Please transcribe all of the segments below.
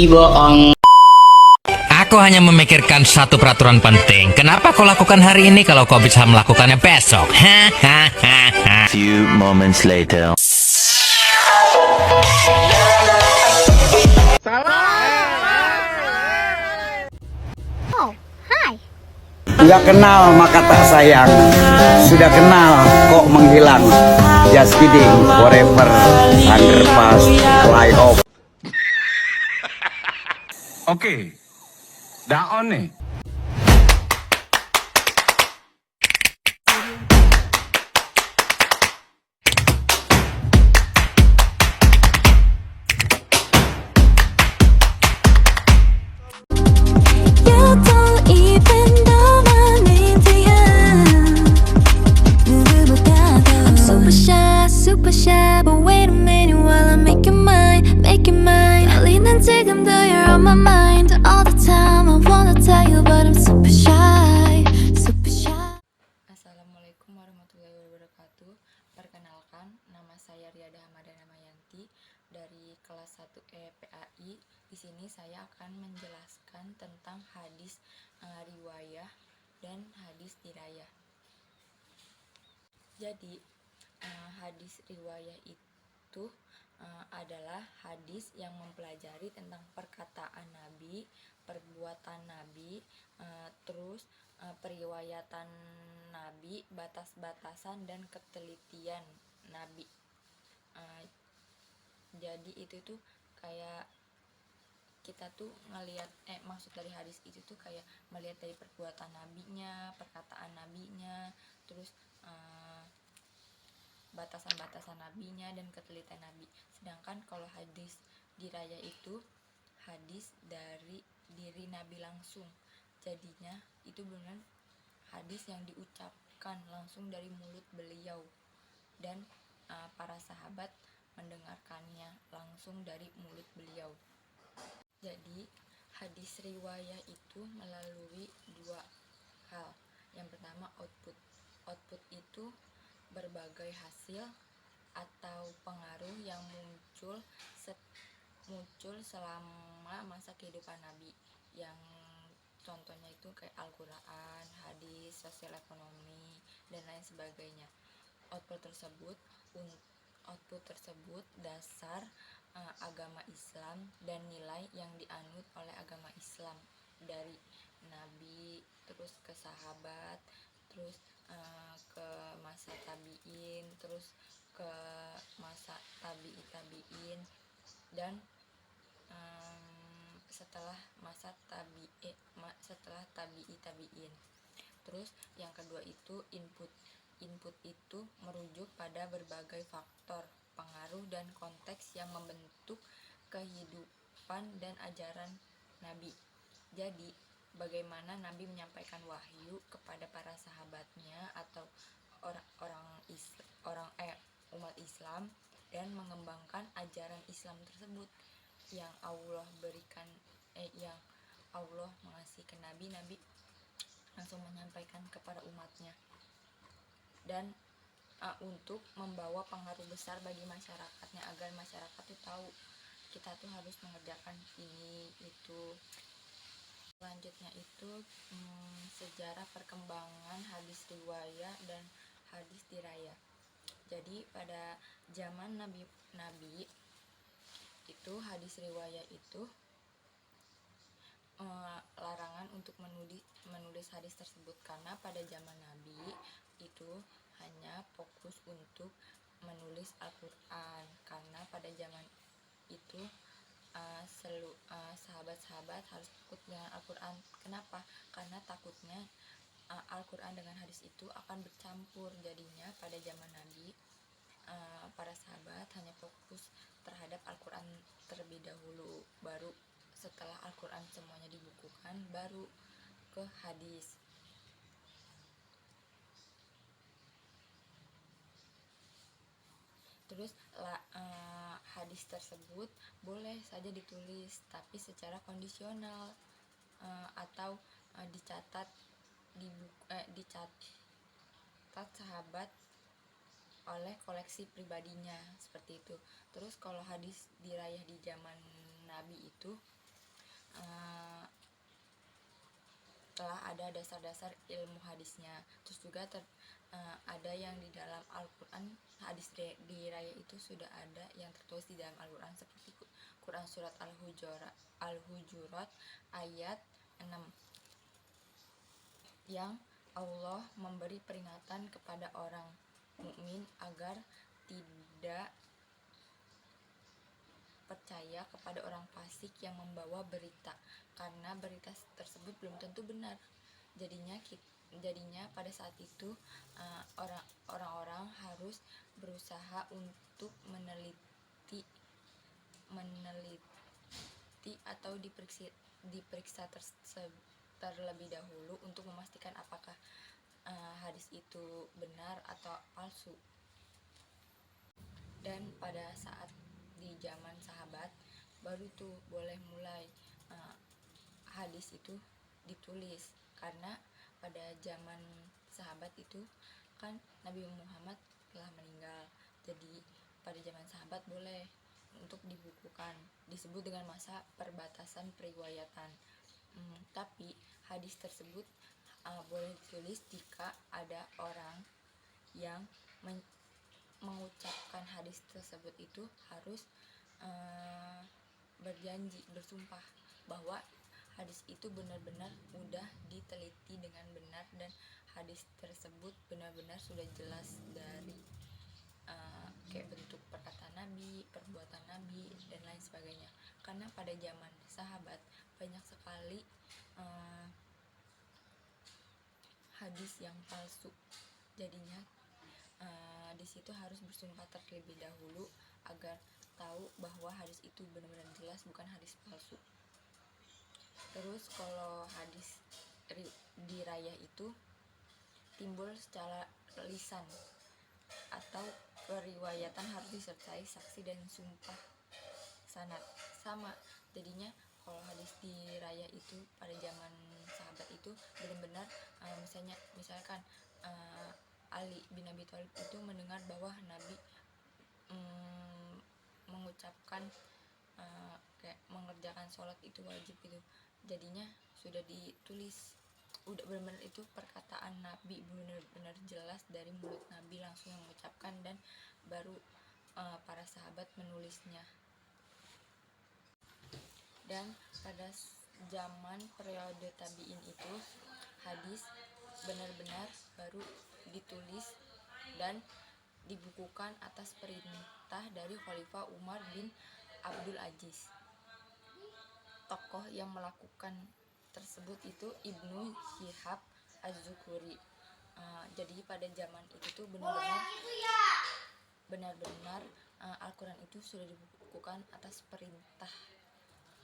bohong. Aku hanya memikirkan satu peraturan penting. Kenapa kau lakukan hari ini kalau kau bisa melakukannya besok? Hahaha. Few moments later. Oh, hi. Nggak kenal maka tak sayang, sudah kenal kok menghilang. Just kidding, forever, underpass, fly off. Oke, daon nih. You don't even know my name, I'm super shy, but wait a minute while I make you mine, make you mine. 알리는 지금도 you're on my mind all the time. I wanna tell you, but I'm super shy, super shy. Assalamualaikum warahmatullahi wabarakatuh. Perkenalkan, nama saya Riada Hamadana Mayanti dari kelas 1E PAI. Di sini saya akan menjelaskan tentang hadis riwayah dan hadis dirayah. Jadi, hadis riwayah itu adalah hadis yang mempelajari tentang perkataan Nabi, perbuatan Nabi, terus periwayatan Nabi, batas-batasan dan ketelitian Nabi. Jadi itu tuh kayak kita tuh ngelihat maksud dari hadis itu tuh kayak melihat dari perbuatan nabinya, perkataan nabinya, terus batasan-batasan nabinya dan ketelitian nabi. Sedangkan kalau hadis dirayah itu hadis dari diri nabi langsung. Jadinya itu benar hadis yang diucapkan langsung dari mulut beliau dan para sahabat mendengarkannya langsung dari mulut beliau. Jadi hadis riwayah itu melalui dua hal. Yang pertama output. Output itu berbagai hasil atau pengaruh yang muncul selama masa kehidupan Nabi. Yang contohnya itu kayak Al-Quran, hadis, sosial ekonomi, dan lain sebagainya. Output tersebut dasar agama Islam dan nilai yang dianut oleh agama Islam dari Nabi, terus ke sahabat, terus ke masa tabi'in, terus ke masa tabi'in, dan setelah masa tabi'in. Terus yang kedua itu input. Input itu merujuk pada berbagai faktor, pengaruh dan konteks yang membentuk kehidupan dan ajaran Nabi. Jadi, bagaimana Nabi menyampaikan wahyu kepada para sahabatnya atau umat Islam dan mengembangkan ajaran Islam tersebut yang Allah berikan yang Allah mengasihkan Nabi langsung menyampaikan kepada umatnya. Dan untuk membawa pengaruh besar bagi masyarakatnya agar masyarakat tuh tahu kita tuh harus mengerjakan ini itu. Selanjutnya itu sejarah perkembangan hadis riwayah dan hadis dirayah. Jadi pada zaman Nabi itu hadis riwayah itu larangan untuk menulis hadis tersebut karena pada zaman Nabi itu hanya fokus untuk menulis Al-Quran, karena pada zaman itu sahabat-sahabat harus takut dengan Al-Quran. Kenapa? Karena takutnya Al-Quran dengan hadis itu akan bercampur. Jadinya pada zaman Nabi para sahabat hanya fokus terhadap Al-Quran terlebih dahulu, baru setelah Al-Quran semuanya dibukukan baru ke hadis. Terus hadis tersebut boleh saja ditulis tapi secara kondisional atau dicatat sahabat oleh koleksi pribadinya seperti itu. Terus kalau hadis dirayah di zaman Nabi itu eh, telah ada dasar-dasar ilmu hadisnya. Terus juga ada yang di dalam Al-Quran, hadis diraya itu sudah ada yang tertulis di dalam Al-Quran, seperti Quran surat Al-Hujurat ayat 6 yang Allah memberi peringatan kepada orang mukmin agar tidak percaya kepada orang fasik yang membawa berita, karena berita tersebut belum tentu benar. Jadinya pada saat itu orang-orang harus berusaha untuk meneliti atau diperiksa terlebih dahulu untuk memastikan apakah hadis itu benar atau palsu. Dan pada saat di zaman sahabat baru tuh boleh mulai hadis itu ditulis, karena pada zaman sahabat itu kan Nabi Muhammad telah meninggal. Jadi pada zaman sahabat boleh untuk dibukukan, disebut dengan masa perbatasan periwayatan. Tapi hadis tersebut boleh ditulis jika ada orang yang mengucapkan hadis tersebut itu harus bersumpah bahwa hadis itu benar-benar udah diteliti dengan benar dan hadis tersebut benar-benar sudah jelas dari kayak bentuk perkataan Nabi, perbuatan Nabi, dan lain sebagainya. Karena pada zaman sahabat banyak sekali hadis yang palsu. Jadinya di situ harus bersumpah terlebih dahulu agar tahu bahwa hadis itu benar-benar jelas bukan hadis palsu. Terus kalau hadis diraya itu timbul secara lisan atau periwayatan harus disertai saksi dan sumpah sanad. Sama, jadinya kalau hadis diraya itu pada zaman sahabat itu benar-benar misalkan Ali bin Abi Thalib itu mendengar bahwa Nabi mengucapkan kayak mengerjakan sholat itu wajib gitu. Jadinya sudah ditulis, udah benar-benar itu perkataan Nabi, benar-benar jelas dari mulut Nabi langsung yang mengucapkan, dan baru para sahabat menulisnya. Dan pada zaman periode tabi'in itu hadis benar-benar baru ditulis dan dibukukan atas perintah dari Khalifah Umar bin Abdul Aziz. Tokoh yang melakukan tersebut itu Ibnu Syihab Az-Zuhri. Jadi pada zaman itu tuh benar-benar Al-Quran itu sudah dibukukan atas perintah,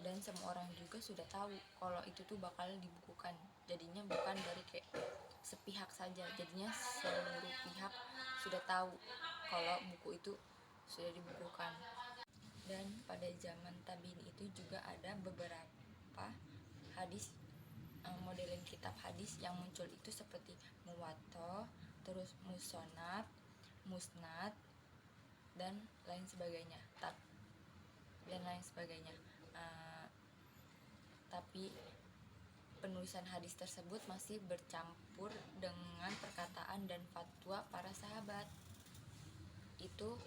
dan semua orang juga sudah tahu kalau itu tuh bakal dibukukan. Jadinya bukan dari kayak sepihak saja, jadinya seluruh pihak sudah tahu kalau buku itu sudah dibukukan. Dan pada zaman tabiin itu juga ada beberapa hadis, modeling kitab hadis yang muncul itu seperti Muwatta, terus Musonab, Musnad, dan lain sebagainya. Tapi penulisan hadis tersebut masih bercampur dengan perkataan dan fatwa para sahabat. Itu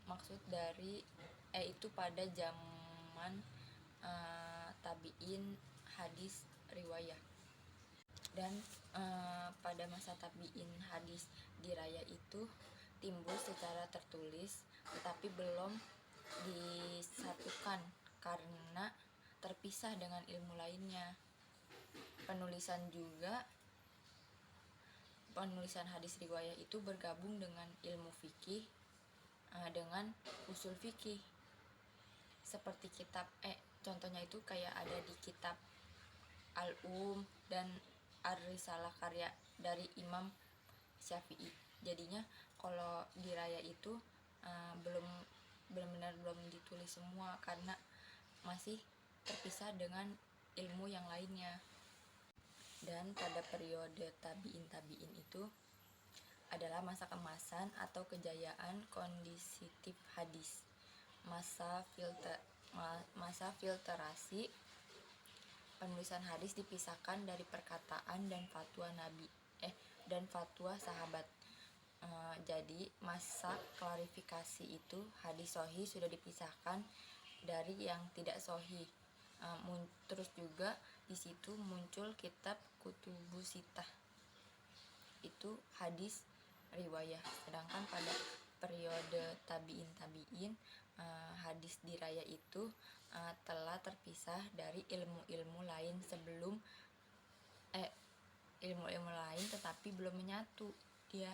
maksud dari itu pada zaman tabiin hadis riwayah. Dan pada masa tabiin hadis diraya itu timbul secara tertulis tetapi belum disatukan karena terpisah dengan ilmu lainnya. Penulisan hadis riwayah itu bergabung dengan ilmu fikih, dengan usul fikih, seperti contohnya itu kayak ada di kitab dan Ar-Risalah karya dari Imam Syafi'i. Jadinya kalau diraya itu benar-benar belum ditulis semua karena masih terpisah dengan ilmu yang lainnya. Dan pada periode tabiin itu adalah masa kemasan atau kejayaan kondisitif hadis. masa filterasi penulisan hadis dipisahkan dari perkataan dan fatwa sahabat. Jadi masa klarifikasi itu hadis sahih sudah dipisahkan dari yang tidak sahih. Terus juga di situ muncul kitab Kutubus Sittah, itu hadis riwayah. Sedangkan pada periode tabiin hadis diraya itu telah terpisah dari ilmu-ilmu lain tetapi belum menyatu. Dia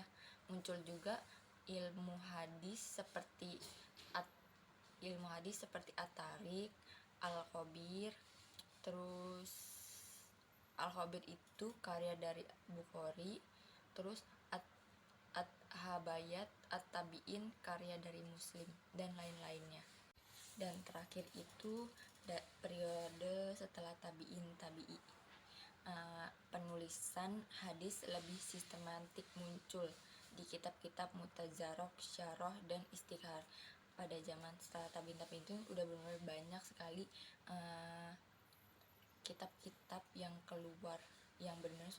muncul juga ilmu hadis seperti At-Tariq, Al-Khabir. Terus Al-Khabir itu karya dari Bukhari. Terus At-Habayat At-Tabi'in karya dari Muslim dan lain-lainnya. Dan terakhir itu periode setelah tabi'i. Penulisan hadis lebih sistematik muncul di kitab-kitab Mutazarok, Syarah, dan Istighfar. Pada zaman setelah tabi'in itu udah benar-benar banyak sekali kitab-kitab yang keluar yang benar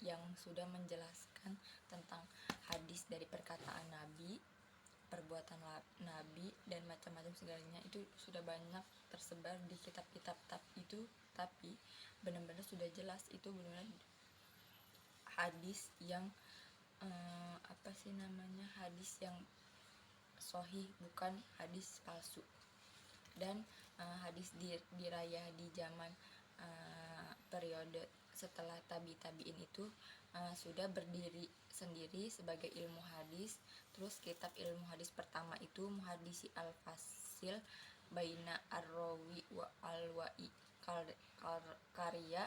yang sudah menjelaskan tentang hadis dari perkataan Nabi, perbuatan Nabi, dan macam-macam segalanya. Itu sudah banyak tersebar di kitab-kitab tapi benar-benar sudah jelas itu benar hadis yang hadis yang sahih, bukan hadis palsu. Dan hadis diraya di zaman periode setelah tabiin itu sudah berdiri sendiri sebagai ilmu hadis. Terus kitab ilmu hadis pertama itu Muhadisi Al-Fasil Baina Ar-Rawi wa Al-Wa'i karya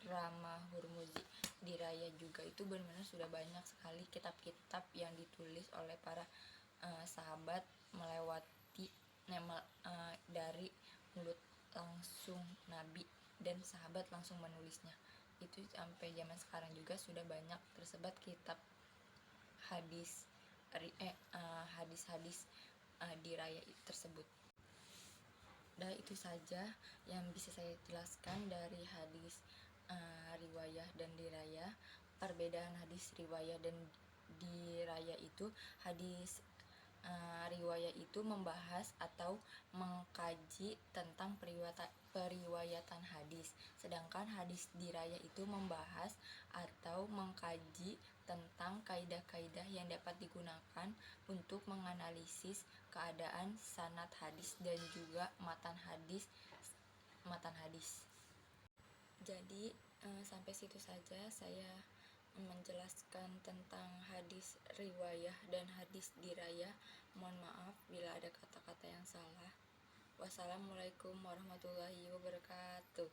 Rama Hurmuzi. Diraya juga itu benar-benar sudah banyak sekali kitab-kitab yang ditulis oleh para sahabat melewati dari mulut langsung Nabi, dan sahabat langsung menulisnya. Itu sampai zaman sekarang juga sudah banyak tersebar kitab hadis diraya tersebut. Dan itu saja yang bisa saya jelaskan dari hadis riwayah dan diraya. Perbedaan hadis riwayah dan diraya itu, hadis riwayah itu membahas atau mengkaji tentang periwayatan hadis, sedangkan hadis diraya itu membahas atau mengkaji tentang kaidah-kaidah yang dapat digunakan untuk menganalisis keadaan sanad hadis dan juga matan hadis. Jadi sampai situ saja saya menjelaskan tentang hadis riwayah dan hadis diraya. Mohon maaf bila ada kata-kata yang salah. Wassalamualaikum warahmatullahi wabarakatuh.